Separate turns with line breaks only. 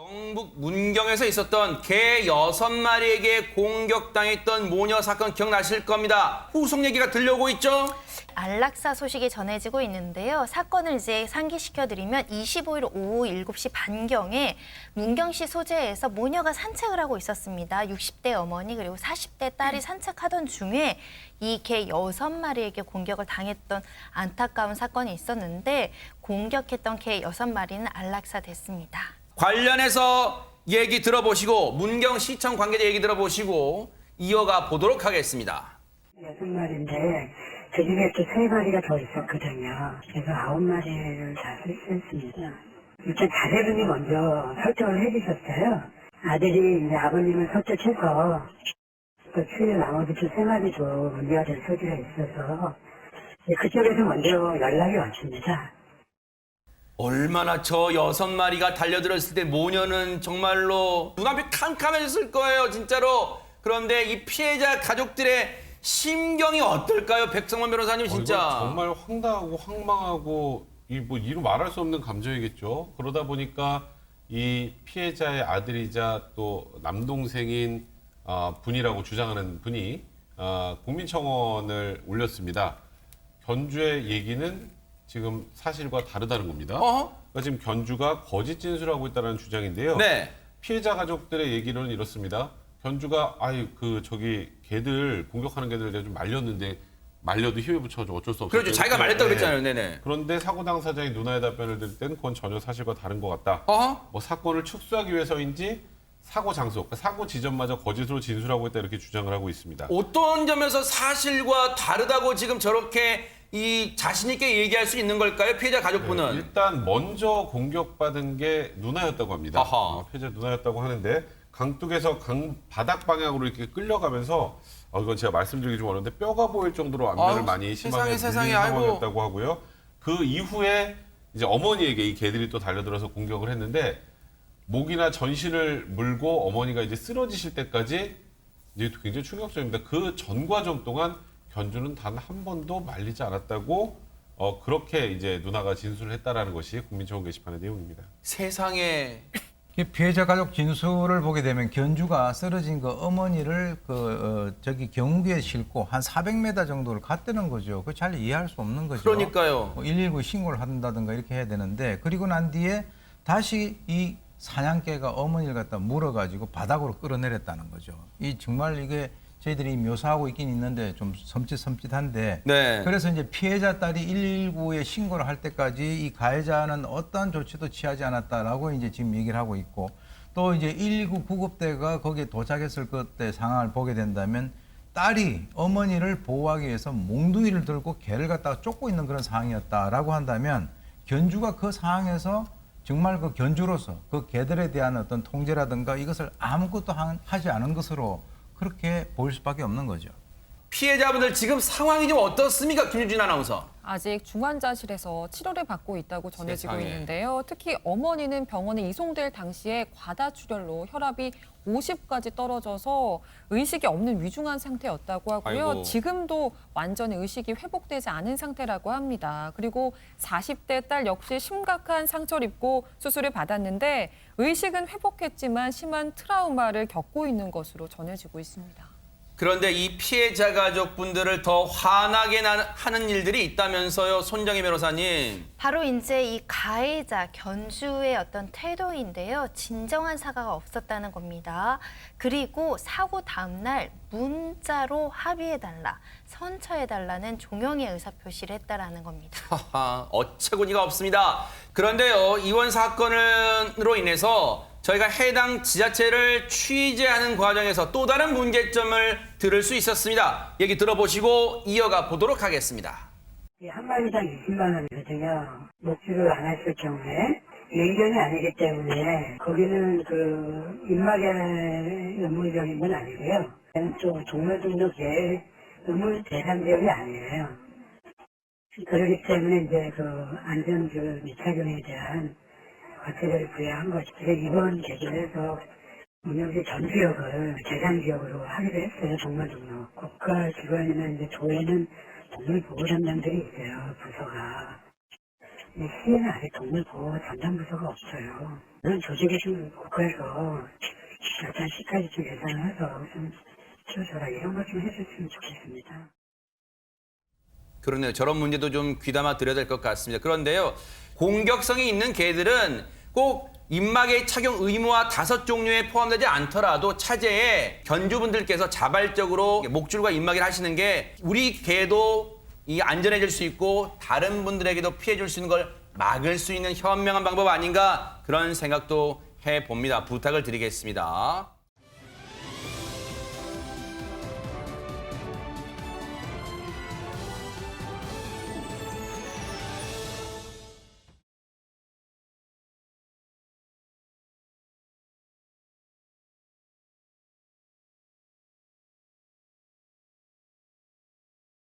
경북 문경에서 있었던 개 6마리에게 공격당했던 모녀 사건 기억나실 겁니다. 후속 얘기가 들려오고 있죠?
안락사 소식이 전해지고 있는데요. 사건을 이제 상기시켜드리면 25일 오후 7시 반경에 문경시 소재에서 모녀가 산책을 하고 있었습니다. 60대 어머니 그리고 40대 딸이 산책하던 중에 이 개 6마리에게 공격을 당했던 안타까운 사건이 있었는데 공격했던 개 6마리는 안락사 됐습니다.
관련해서 얘기 들어보시고 문경시청 관계자 얘기 들어보시고 이어가 보도록 하겠습니다.
6마리인데 그 중에 또 3마리가 더 있었거든요. 그래서 9마리를 다 썼습니다. 일단 자제분이 먼저 설득을 해주셨어요. 아들이 이제 아버님을 설득해서 또 추후 나머지 또 3마리도 문제가 될 소지가 있어서 그쪽에서 먼저 연락이 왔습니다.
얼마나 저 6마리가 달려들었을 때 모녀는 정말로 눈앞이 캄캄해졌을 거예요, 진짜로. 그런데 이 피해자 가족들의 심경이 어떨까요, 백성원 변호사님 진짜.
이건 정말 황당하고 황망하고 이루 말할 수 없는 감정이겠죠. 그러다 보니까 이 피해자의 아들이자 또 남동생인 분이라고 주장하는 분이 국민청원을 올렸습니다. 견주의 얘기는 지금 사실과 다르다는 겁니다. 그러니까 지금 견주가 거짓 진술하고 있다는 주장인데요.
네.
피해자 가족들의 얘기로는 이렇습니다. 견주가 개들 공격하는 개들 내가 좀 말려도 힘에 붙여가지고 어쩔 수 없어.
그렇죠. 자기가 말했다고 그랬잖아요. 네네.
그런데 사고 당사자의 누나의 답변을 들을 땐 그건 전혀 사실과 다른 것 같다. 뭐 사건을 축소하기 위해서인지 사고 장소, 그러니까 사고 지점마저 거짓으로 진술하고 있다 이렇게 주장을 하고 있습니다.
어떤 점에서 사실과 다르다고 지금 저렇게 이 자신 있게 얘기할 수 있는 걸까요? 피해자 가족분은.
일단 먼저 공격받은 게 누나였다고 합니다. 피해자 누나였다고 하는데 강둑에서 바닥 방향으로 이렇게 끌려가면서 이건 제가 말씀드리기 좀 어려운데 뼈가 보일 정도로 안면을 많이 심하게
세상에,
물린
아이고.
상황이었다고 하고요. 그 이후에 이제 어머니에게 이 개들이 또 달려들어서 공격을 했는데 목이나 전신을 물고 어머니가 이제 쓰러지실 때까지 이제 굉장히 충격적입니다. 그 전 과정 동안 견주는 단 한 번도 말리지 않았다고 그렇게 이제 누나가 진술을 했다라는 것이 국민청원 게시판의 내용입니다.
세상에.
피해자 가족 진술을 보게 되면 견주가 쓰러진 그 어머니를 저기 경운기에 싣고 한 400m 정도를 갔다는 거죠. 그 잘 이해할 수 없는 거죠.
그러니까요.
119 신고를 한다든가 이렇게 해야 되는데 그리고 난 뒤에 다시 이 사냥개가 어머니를 갖다 물어가지고 바닥으로 끌어내렸다는 거죠. 정말 이게 저희들이 묘사하고 있긴 있는데 좀 섬찟한데
네.
그래서 이제 피해자 딸이 119에 신고를 할 때까지 이 가해자는 어떠한 조치도 취하지 않았다라고 이제 지금 얘기를 하고 있고 또 이제 119 구급대가 거기에 도착했을 그때 상황을 보게 된다면 딸이 어머니를 보호하기 위해서 몽둥이를 들고 개를 갖다가 쫓고 있는 그런 상황이었다라고 한다면 견주가 그 상황에서 정말 그 견주로서 그 개들에 대한 어떤 통제라든가 이것을 아무것도 하지 않은 것으로 그렇게 보일 수밖에 없는 거죠.
피해자분들 지금 상황이 좀 어떻습니까? 김유진 아나운서.
아직 중환자실에서 치료를 받고 있다고 전해지고
세상에.
있는데요. 특히 어머니는 병원에 이송될 당시에 과다출혈로 혈압이 50까지 떨어져서 의식이 없는 위중한 상태였다고 하고요.
아이고.
지금도 완전히 의식이 회복되지 않은 상태라고 합니다. 그리고 40대 딸 역시 심각한 상처를 입고 수술을 받았는데 의식은 회복했지만 심한 트라우마를 겪고 있는 것으로 전해지고 있습니다.
그런데 이 피해자 가족분들을 더 화나게 하는 일들이 있다면서요, 손정희 변호사님.
바로 이제 이 가해자 견주의 어떤 태도인데요. 진정한 사과가 없었다는 겁니다. 그리고 사고 다음 날 문자로 합의해달라, 선처해달라는 종용의 의사표시를 했다라는 겁니다.
어처구니가 없습니다. 그런데요, 이번 사건으로 인해서 저희가 해당 지자체를 취재하는 과정에서 또 다른 문제점을 들을 수 있었습니다. 얘기 들어보시고 이어가 보도록 하겠습니다.
한 마리당 20만 원이거든요. 목줄을 안 했을 경우에 인견이 아니기 때문에 거기는 그 입막에 의무적인 건 아니고요. 또 동물 등록에 의무 대상 지역이 아니에요. 그렇기 때문에 이제 그 안전 미착용에 대한 과태료를 부여한 것이 이번 계절에서 문영시 전 지역을 대상 지역으로 하기로 했어요. 동물 등록. 국가 기관이나 이제 조에는 동물 보호 담당들이 있어요. 부서가. 이 시에는 아직 동물보호 담당 부서가 없어요. 그런 조직이 좀 국가에서 약간 시까지 좀 예산을 해서 좀 키워줘라 이런 것 좀 해줬으면 좋겠습니다.
그러네요. 저런 문제도 좀 귀담아 드려야 될 것 같습니다. 그런데요. 공격성이 있는 개들은 꼭 입마개 착용 의무와 5종류에 포함되지 않더라도 차제에 견주분들께서 자발적으로 목줄과 입마개를 하시는 게 우리 개도 이 안전해질 수 있고 다른 분들에게도 피해 줄 수 있는 걸 막을 수 있는 현명한 방법 아닌가 그런 생각도 해봅니다. 부탁을 드리겠습니다.